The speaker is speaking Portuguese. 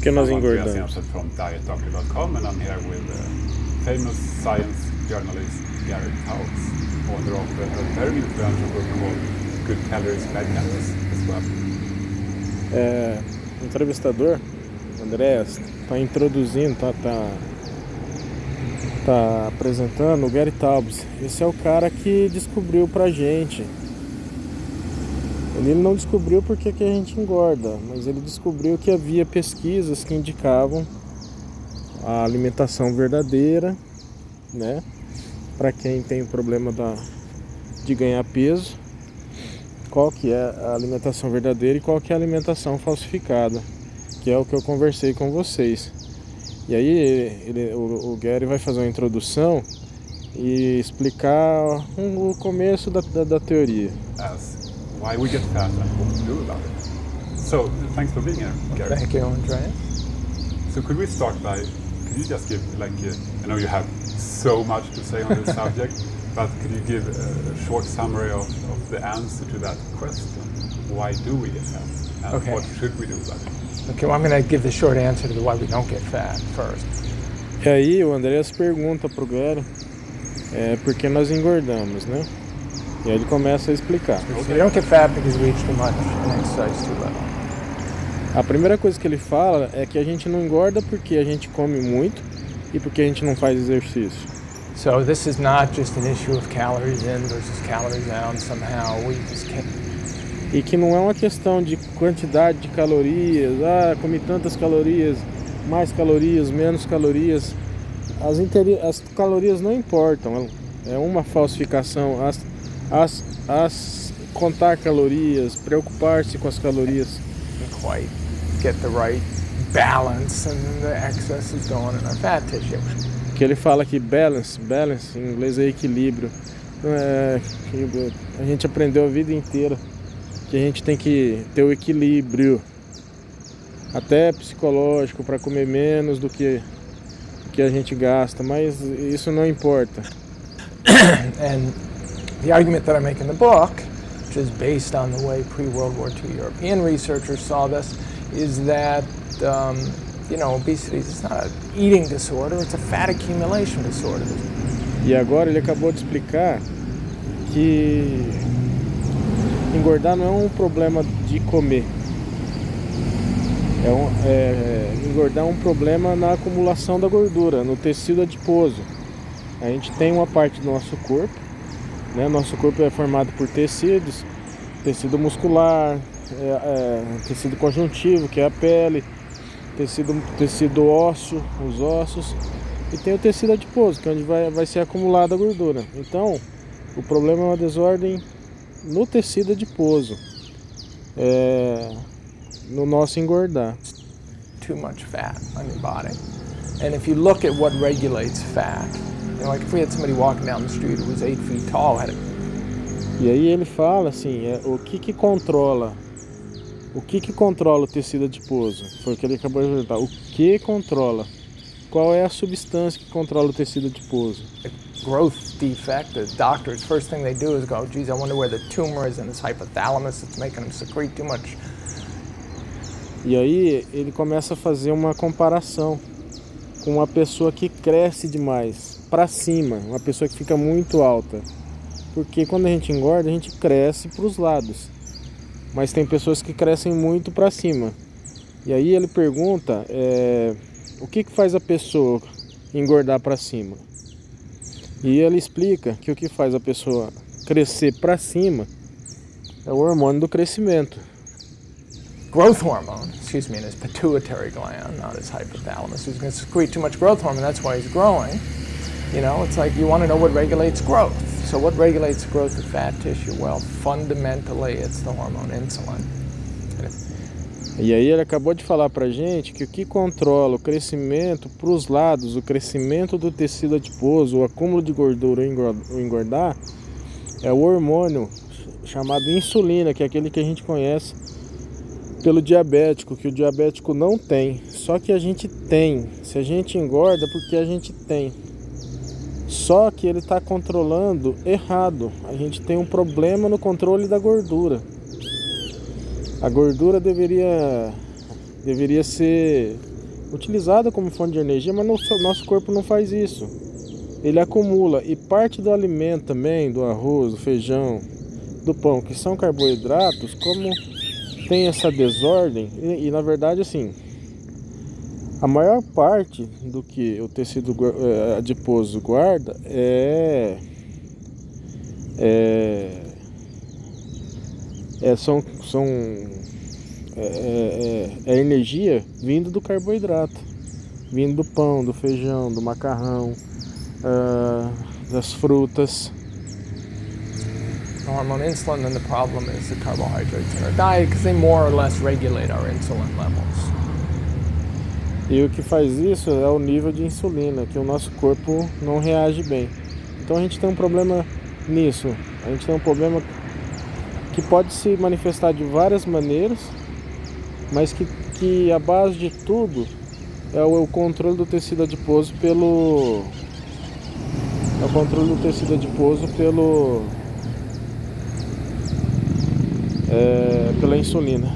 Por que nós Andreas engordamos? Jensen from dietdoctor.com, and I'm here with famous science journalist Gary Taubes, author of a very influential book called Good Calories, Bad Calories as well. O entrevistador, Andreas, está introduzindo, tá apresentando o Gary Taubes. Esse é o cara que descobriu pra gente. Ele não descobriu porque que a gente engorda, mas ele descobriu que havia pesquisas que indicavam a alimentação verdadeira, né? Para quem tem o problema de ganhar peso, qual que é a alimentação verdadeira e qual que é a alimentação falsificada, que é o que eu conversei com vocês. E aí o Gary vai fazer uma introdução e explicar o começo da teoria. Why we get fat and what to do about it. So, thanks for being here, Gary. Thank you, Andreas. So could we start by, could you just give, I know you have so much to say on this subject, but could you give a short summary of the answer to that question? Why do we get fat? And Okay. what should we do about it? Okay, well, I'm going to give the short answer to why we don't get fat first. E aí o Andreas pergunta pro Gary por que nós engordamos, né? E aí ele começa a explicar. So we don't get fat because we eat too much and exercise too little. A primeira coisa que ele fala é que a gente não engorda porque a gente come muito e porque a gente não faz exercício. So this is not just an issue of calories in versus calories out. Somehow we just can't. E que não é uma questão de quantidade de calorias, comi tantas calorias, mais calorias, menos calorias. As calorias não importam, é uma falsificação. Contar calorias, preocupar-se com as calorias. Quite get the right balance, and the excess is going in our fat tissue. Que ele fala que balance em inglês é equilíbrio. Que a gente aprendeu a vida inteira que a gente tem que ter o equilíbrio, até psicológico, para comer menos do que a gente gasta, mas isso não importa. And the argument that I make in the book, which is based on the way pre-World War II European researchers saw this, is that obesity is not an eating disorder, it's a fat accumulation disorder. E agora ele acabou de explicar que engordar não é um problema de comer. Engordar é um problema na acumulação da gordura, no tecido adiposo. A gente tem uma parte do nosso corpo, né? Nosso corpo é formado por tecidos, tecido muscular, tecido conjuntivo, que é a pele, tecido ósseo, os ossos, e tem o tecido adiposo, que é onde vai ser acumulada a gordura. Então, o problema é uma desordem no tecido adiposo, no nosso engordar. Too much fat on your body. And if you look at what regulates fat, like if we had somebody walking down the street who was 8 feet tall, E aí ele fala assim, o que controla o tecido adiposo? Foi o que ele acabou de perguntar. O que controla? Qual é a substância que controla o tecido adiposo? growth defect, the doctors, first thing they do is go, geez, I wonder where the tumor is in his hypothalamus, it's making him secrete too much. E aí ele começa a fazer uma comparação com uma pessoa que cresce demais para cima, uma pessoa que fica muito alta. Porque quando a gente engorda, a gente cresce para os lados. Mas tem pessoas que crescem muito para cima. E aí ele pergunta, o que faz a pessoa engordar para cima? E ele explica que o que faz a pessoa crescer para cima é o hormônio do crescimento. Growth hormone, in his pituitary gland, not his hypothalamus. He's going to secrete too much growth hormone, that's why he's growing. You know, it's like you want to know what regulates growth. So what regulates growth of fat tissue? Well, fundamentally, it's the hormone insulin. E aí ele acabou de falar pra gente que o que controla o crescimento para os lados, o crescimento do tecido adiposo, o acúmulo de gordura, o engordar, é o hormônio chamado insulina, que é aquele que a gente conhece pelo diabético, que o diabético não tem. Só que a gente tem. Se a gente engorda, porque a gente tem. Só que ele está controlando errado. A gente tem um problema no controle da gordura. A gordura deveria ser utilizada como fonte de energia, mas nosso corpo não faz isso. Ele acumula, e parte do alimento também, do arroz, do feijão, do pão, que são carboidratos, como tem essa desordem, e na verdade assim, a maior parte do que o tecido adiposo guarda é energia vindo do carboidrato, vindo do pão, do feijão, do macarrão, das frutas. The hormone insulin, and the problem is the carbohydrates in our diet, because they more or less regulate our insulin levels. E o que faz isso é o nível de insulina, que o nosso corpo não reage bem. Então a gente tem um problema nisso. A gente tem um problema que pode se manifestar de várias maneiras, mas que a base de tudo é o controle do tecido adiposo pela insulina.